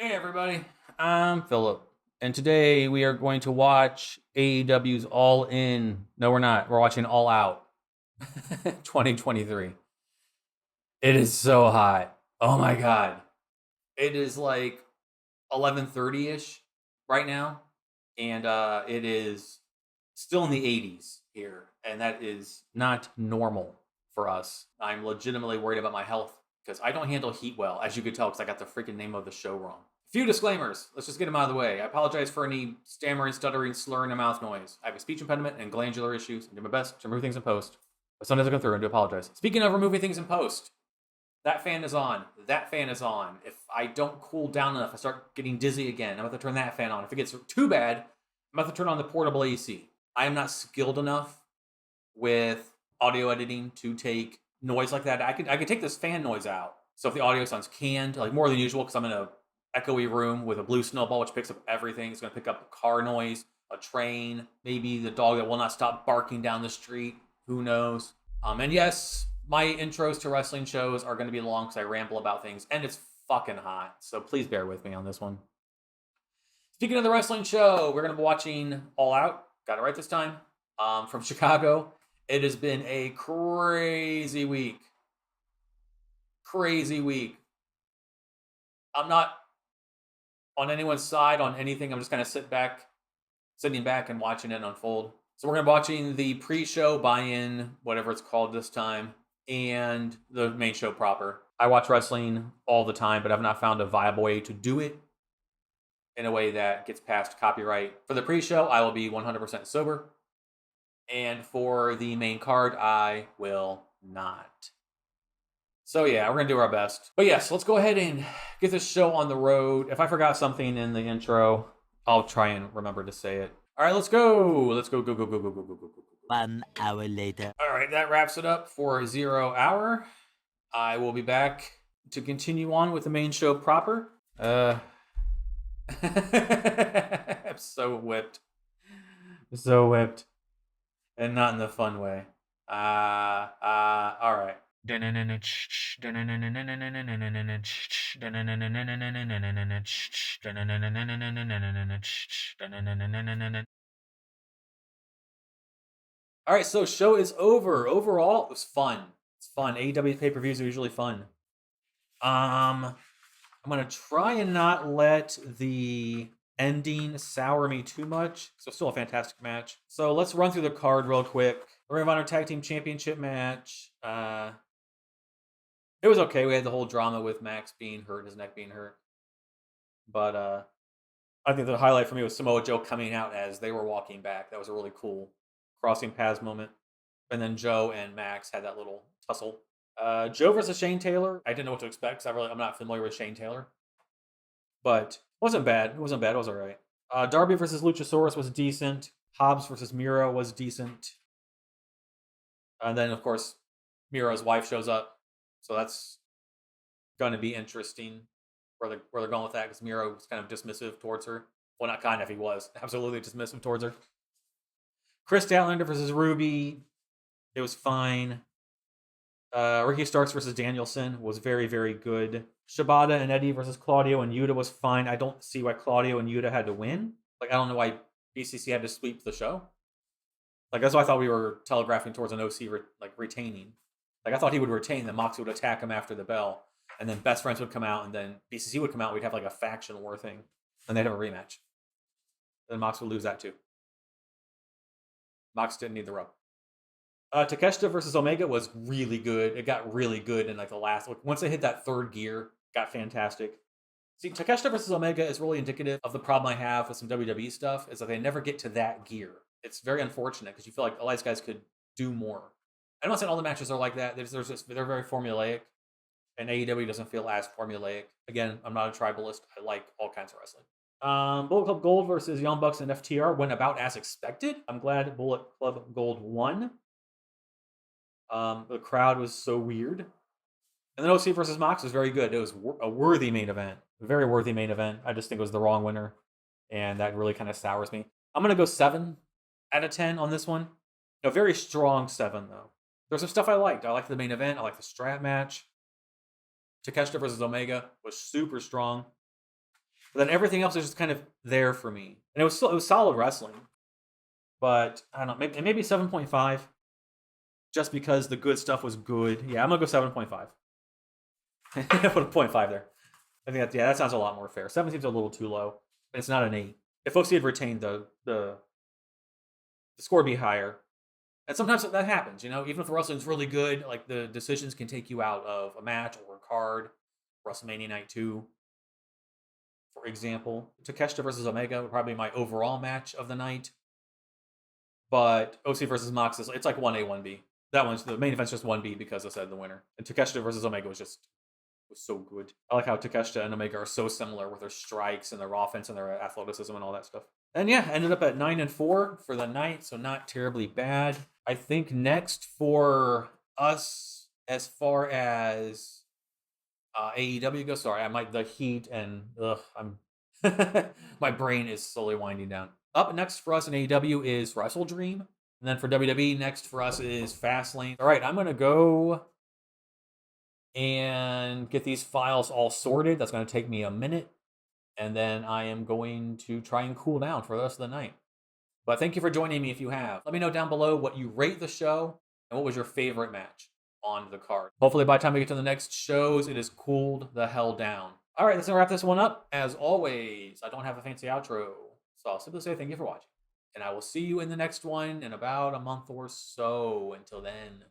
Hey everybody, I'm Phillip, and today we are going to watch AEW's All In. No, we're not. We're watching All Out 2023. It is so hot. Oh my god. It is like 11:30ish right now, and it is still in the 80s here, and that is not normal for us. I'm legitimately worried about my health because I don't handle heat well, as you could tell, because I got the freaking name of the show wrong. Few disclaimers. Let's just get them out of the way. I apologize for any stammering, stuttering, slurring, and mouth noise. I have a speech impediment and glandular issues, and do my best to remove things in post. But sometimes I come through and do apologize. Speaking of removing things in post, that fan is on. That fan is on. If I don't cool down enough, I start getting dizzy again. I'm about to turn that fan on. If it gets too bad, I'm about to turn on the portable AC. I am not skilled enough with audio editing to take noise like that. I could take this fan noise out. So if the audio sounds canned, like more than usual, because I'm in a echoey room with a blue snowball, which picks up everything. It's going to pick up car noise, a train, maybe the dog that will not stop barking down the street. Who knows? And yes, my intros to wrestling shows are going to be long because I ramble about things, and it's fucking hot. So please bear with me on this one. Speaking of the wrestling show, we're going to be watching All Out. Got it right this time. From Chicago. It has been a crazy week. Crazy week. I'm not on anyone's side on anything. I'm just kind of sitting back and watching it unfold. So we're going to be watching the pre-show, buy-in, whatever it's called this time, and the main show proper. I watch wrestling all the time, but I've not found a viable way to do it in a way that gets past copyright. For the pre-show, I will be 100% sober. And for the main card, I will not. So yeah, we're going to do our best. But yes, let's go ahead and get this show on the road. If I forgot something in the intro, I'll try and remember to say it. All right, let's go. Let's go. 1 hour later. All right, that wraps it up for 0 hour. I will be back to continue on with the main show proper. I'm so whipped. So whipped. And not in the fun way. All right. All right, so show is over. Overall, it was fun. It's fun. AEW pay-per-views are usually fun. I'm gonna try and not let the ending sour me too much. So still a fantastic match. So let's run through the card real quick. Ring of Honor Tag Team Championship match. It was okay. We had the whole drama with Max being hurt, his neck being hurt. But I think the highlight for me was Samoa Joe coming out as they were walking back. That was a really cool crossing paths moment. And then Joe and Max had that little tussle. Joe versus Shane Taylor. I didn't know what to expect because I'm not familiar with Shane Taylor. But it wasn't bad. It was all right. Darby versus Luchasaurus was decent. Hobbs versus Miro was decent. And then, of course, Miro's wife shows up. So that's going to be interesting where they're going with that, because Miro was kind of dismissive towards her. Well, not kind of, he was absolutely dismissive towards her. Chris Statlander versus Ruby. It was fine. Ricky Starks versus Danielson was very, very good. Shibata and Eddie versus Claudio and Yuta was fine. I don't see why Claudio and Yuta had to win. Like, I don't know why BCC had to sweep the show. Like, that's why I thought we were telegraphing towards an OC retaining. Like, I thought he would retain, then Moxley would attack him after the bell, and then Best Friends would come out, and then BCC would come out. We'd have like a faction war thing, and they'd have a rematch. Then Mox would lose that too. Mox didn't need the rub. Takeshita versus Omega was really good. It got really good in like the last. Once they hit that third gear, got fantastic. See, Takeshita versus Omega is really indicative of the problem I have with some WWE stuff, is that they never get to that gear. It's very unfortunate because you feel like all these guys could do more. I'm not saying all the matches are like that. They're very formulaic, and AEW doesn't feel as formulaic. Again, I'm not a tribalist. I like all kinds of wrestling. Bullet Club Gold versus Young Bucks and FTR went about as expected. I'm glad Bullet Club Gold won. The crowd was so weird. And then OC versus Mox was very good. It was a worthy main event. A very worthy main event. I just think it was the wrong winner, and that really kind of sours me. I'm going to go 7 out of 10 on this one. A very strong 7, though. There's some stuff I liked. I liked the main event. I liked the strap match. Takeshita versus Omega was super strong. But then everything else is just kind of there for me, and it was solid wrestling. But I don't know, maybe 7.5, just because the good stuff was good. Yeah, I'm gonna go 7.5. Put a 0.5 there. I think that sounds a lot more fair. 7 seems a little too low. It's not an 8. If OC had retained the score would be higher. And sometimes that happens, even if the wrestling's really good, like the decisions can take you out of a match or a card. WrestleMania Night 2, for example. Takeshita versus Omega would probably be my overall match of the night. But OC versus Mox it's like 1A, 1B. That one's the main event's just 1B because I said the winner. And Takeshita versus Omega was so good. I like how Takeshita and Omega are so similar with their strikes and their offense and their athleticism and all that stuff. And yeah, ended up at 9-4 for the night, so not terribly bad. I think next for us, as far as AEW goes, sorry, the heat and I'm my brain is slowly winding down. Up next for us in AEW is Wrestle Dream, and then for WWE next for us is Fastlane. All right, I'm gonna go and get these files all sorted. That's going to take me a minute. And then I am going to try and cool down for the rest of the night. But thank you for joining me if you have. Let me know down below what you rate the show and what was your favorite match on the card. Hopefully by the time we get to the next shows, it has cooled the hell down. All right, let's wrap this one up. As always, I don't have a fancy outro. So I'll simply say thank you for watching. And I will see you in the next one in about a month or so. Until then.